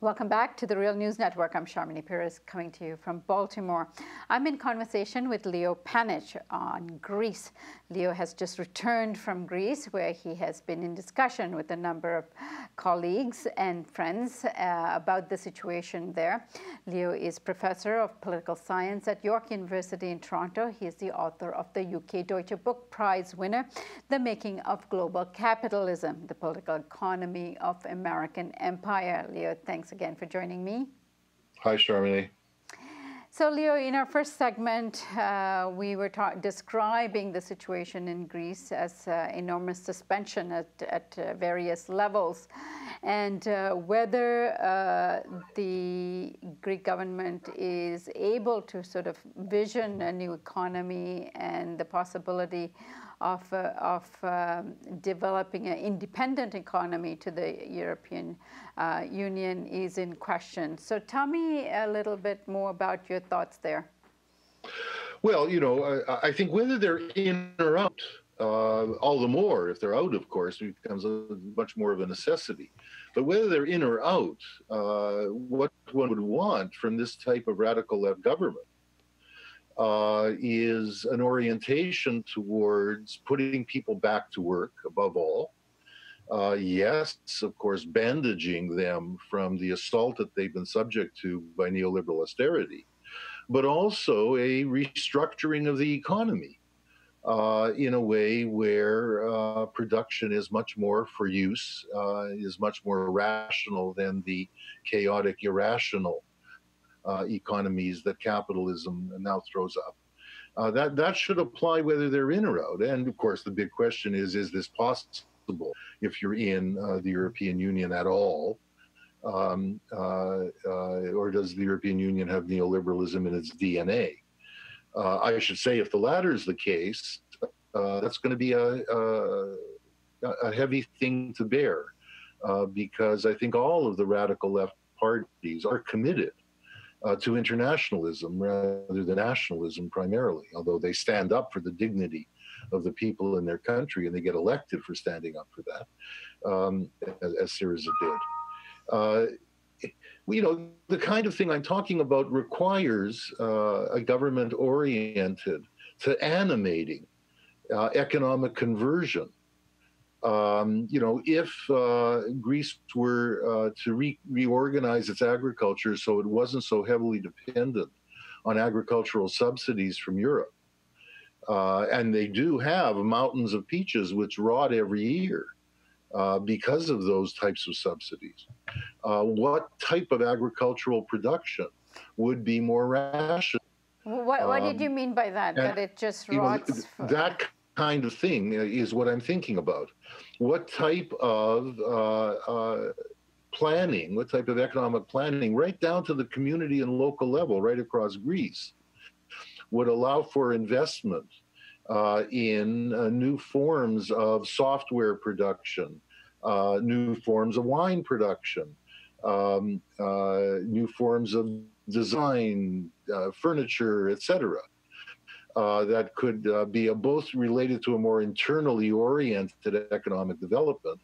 Welcome back to the Real News Network. I'm Sharmini Pires coming to you from Baltimore. I'm in conversation with Leo Panitch on Greece. Leo has just returned from Greece, where he has been in discussion with a number of colleagues and friends about the situation there. Leo is professor of political science at York University in Toronto. He is the author of the UK Deutsche Book Prize winner, The Making of Global Capitalism, the Political Economy of American Empire. Leo, thanks again for joining me. Hi, Sharmini. So, Leo, in our first segment, we were describing the situation in Greece as enormous suspension at various levels, and whether the Greek government is able to sort of vision a new economy and the possibility of developing an independent economy to the European Union is in question. So tell me a little bit more about your thoughts there. Well, I think whether they're in or out, all the more if they're out, of course, it becomes much more of a necessity. But whether they're in or out, what one would want from this type of radical left government is an orientation towards putting people back to work, above all. Yes, of course, bandaging them from the assault that they've been subject to by neoliberal austerity, but also a restructuring of the economy in a way where production is much more for use, is much more rational than the chaotic, irrational economies that capitalism now throws up. That should apply whether they're in or out. And of course, the big question is this possible if you're in the European Union at all? Or does the European Union have neoliberalism in its DNA? I should say, if the latter is the case, that's going to be a heavy thing to bear, because I think all of the radical left parties are committed to internationalism rather than nationalism primarily, although they stand up for the dignity of the people in their country and they get elected for standing up for that, as Syriza did. The kind of thing I'm talking about requires a government oriented to animating economic conversion. If Greece were to reorganize its agriculture so it wasn't so heavily dependent on agricultural subsidies from Europe, and they do have mountains of peaches which rot every year because of those types of subsidies, what type of agricultural production would be more rational? What did you mean by that? That it just rots? That kind of thing is what I'm thinking about. What type of planning, what type of economic planning, right down to the community and local level, right across Greece, would allow for investment in new forms of software production, new forms of wine production, new forms of design, furniture, etc. That could be both related to a more internally oriented economic development,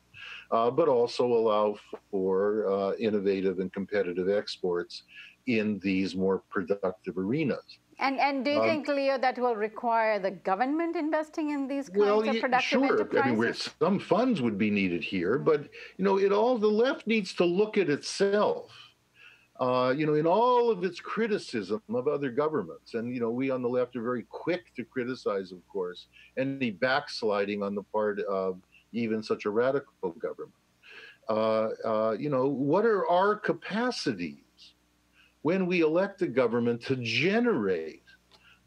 but also allow for innovative and competitive exports in these more productive arenas. And do you think, Leo, that will require the government investing in these kinds of productive enterprises? Sure. Some funds would be needed here, but the left needs to look at itself. In all of its criticism of other governments, and we on the left are very quick to criticize, of course, any backsliding on the part of even such a radical government. What are our capacities when we elect a government to generate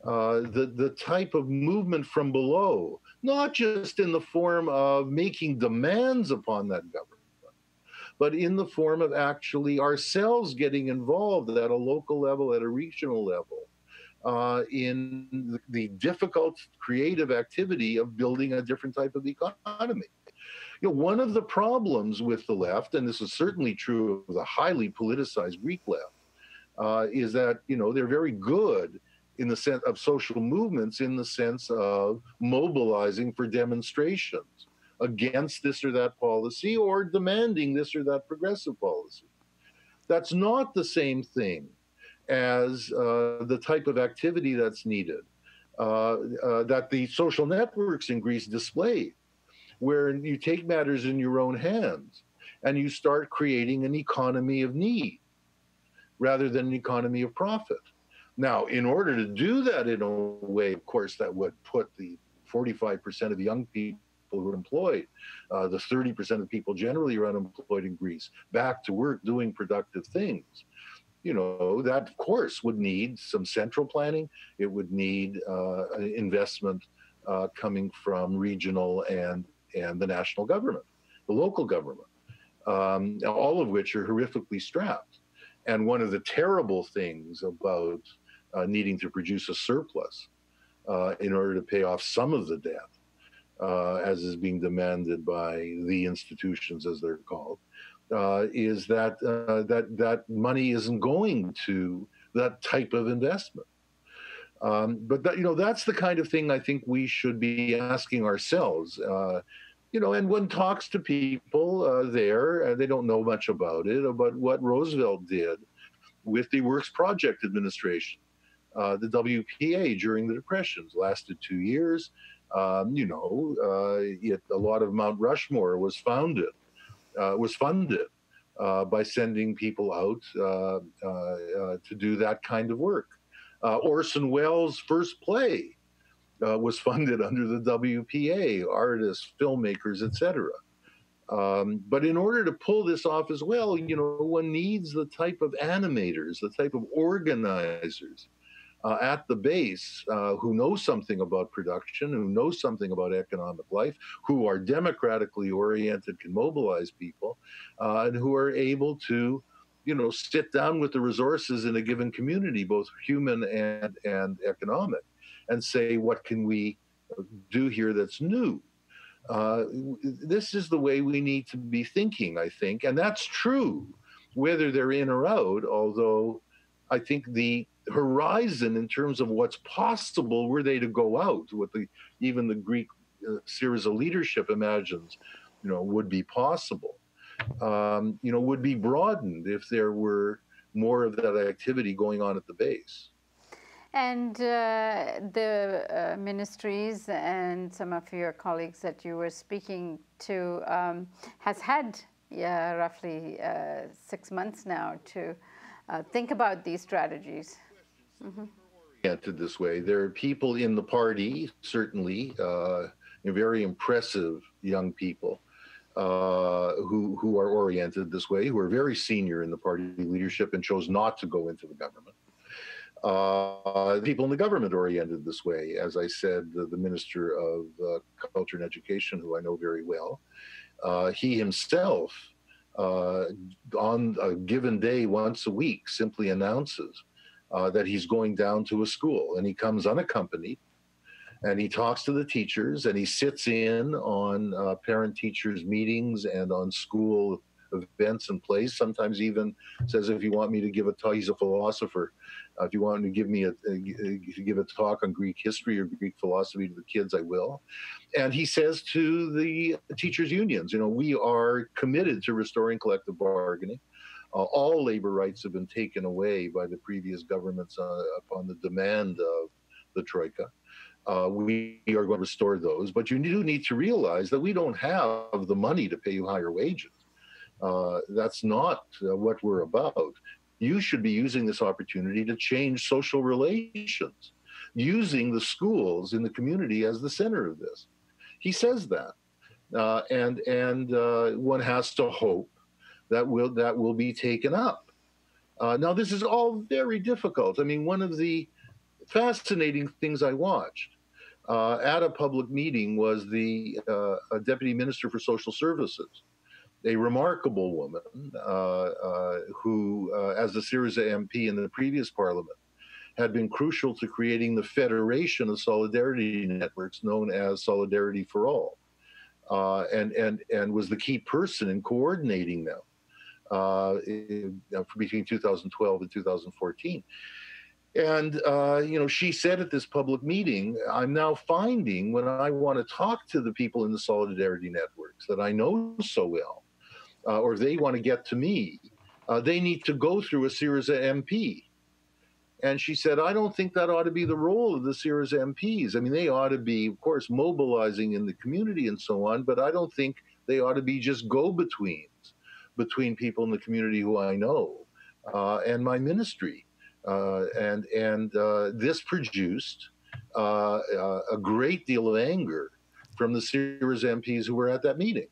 the type of movement from below, not just in the form of making demands upon that government, but in the form of actually ourselves getting involved at a local level, at a regional level, in the difficult creative activity of building a different type of economy. One of the problems with the left, and this is certainly true of the highly politicized Greek left, is that they're very good in the sense of social movements, in the sense of mobilizing for demonstrations against this or that policy or demanding this or that progressive policy. That's not the same thing as the type of activity that's needed that the social networks in Greece display, where you take matters in your own hands and you start creating an economy of need rather than an economy of profit. Now, in order to do that in a way, of course, that would put the 45% of young people who are employed, the 30% of people generally are unemployed in Greece, back to work doing productive things. That of course would need some central planning. It would need investment coming from regional and the national government, the local government, all of which are horrifically strapped. And one of the terrible things about needing to produce a surplus in order to pay off some of the debt, as is being demanded by the institutions, as they're called, is that money isn't going to that type of investment. But that's the kind of thing I think we should be asking ourselves. And one talks to people there, they don't know much about it, about what Roosevelt did with the Works Project Administration. The WPA during the Depressions lasted 2 years. A lot of Mount Rushmore was funded by sending people out to do that kind of work. Orson Welles' first play was funded under the WPA, artists, filmmakers, etc. But in order to pull this off as well, one needs the type of animators, the type of organizers at the base who know something about production, who know something about economic life, who are democratically oriented, can mobilize people, and who are able to, sit down with the resources in a given community, both human and economic, and say, what can we do here that's new? This is the way we need to be thinking, I think, and that's true, whether they're in or out, although I think the horizon in terms of what's possible were they to go out, what even the Greek Syriza leadership imagines, would be possible, would be broadened if there were more of that activity going on at the base. And the ministries and some of your colleagues that you were speaking to has had roughly 6 months now to think about these strategies. Mm-hmm. Oriented this way. There are people in the party, certainly, very impressive young people who are oriented this way, who are very senior in the party leadership and chose not to go into the government. People in the government oriented this way. As I said, the Minister of Culture and Education, who I know very well, he himself, on a given day once a week, simply announces that he's going down to a school, and he comes unaccompanied, and he talks to the teachers, and he sits in on parent-teachers meetings and on school events and plays. Sometimes even says, if you want me to give a talk, he's a philosopher. If you want me to give a talk on Greek history or Greek philosophy to the kids, I will. And he says to the teachers' unions, we are committed to restoring collective bargaining. All labor rights have been taken away by the previous governments upon the demand of the Troika. We are going to restore those, but you do need to realize that we don't have the money to pay you higher wages. That's not what we're about. You should be using this opportunity to change social relations, using the schools in the community as the center of this. He says that, and one has to hope that will be taken up. Now, this is all very difficult. I mean, one of the fascinating things I watched at a public meeting was the Deputy Minister for Social Services, a remarkable woman who, as the Syriza MP in the previous parliament, had been crucial to creating the Federation of Solidarity Networks known as Solidarity for All, and was the key person in coordinating them between 2012 and 2014. And, she said at this public meeting, I'm now finding when I want to talk to the people in the Solidarity Networks that I know so well, or they want to get to me, they need to go through a Syriza MP. And she said, I don't think that ought to be the role of the Syriza MPs. I mean, they ought to be, of course, mobilizing in the community and so on, but I don't think they ought to be just go-betweens between people in the community who I know and my ministry. And this produced a great deal of anger from the Syriza MPs who were at that meeting,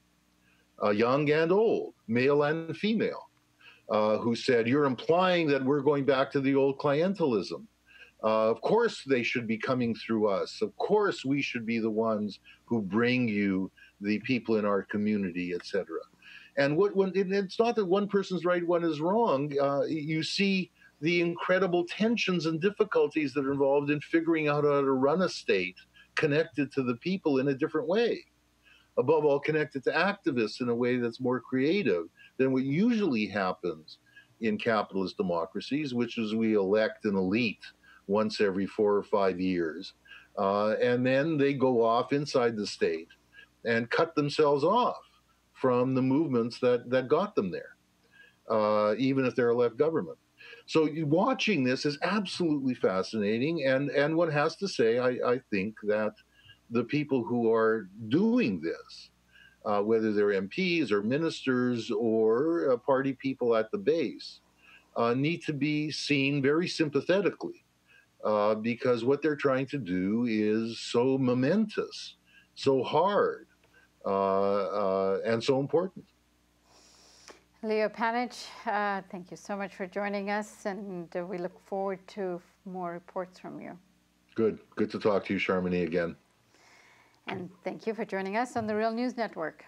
young and old, male and female. Who said, you're implying that we're going back to the old clientelism. Of course they should be coming through us. Of course we should be the ones who bring you the people in our community, etc. And it's not that one person's right, one is wrong. You see the incredible tensions and difficulties that are involved in figuring out how to run a state connected to the people in a different way. Above all, connected to activists in a way that's more creative than what usually happens in capitalist democracies, which is we elect an elite once every 4 or 5 years. And then they go off inside the state and cut themselves off from the movements that got them there, even if they're a left government. So watching this is absolutely fascinating. And one has to say, I think that the people who are doing this, whether they're MPs or ministers or party people at the base, need to be seen very sympathetically because what they're trying to do is so momentous, so hard, and so important. Leo Panitch, thank you so much for joining us, and we look forward to more reports from you. Good to talk to you, Charmini, again. And thank you for joining us on the Real News Network.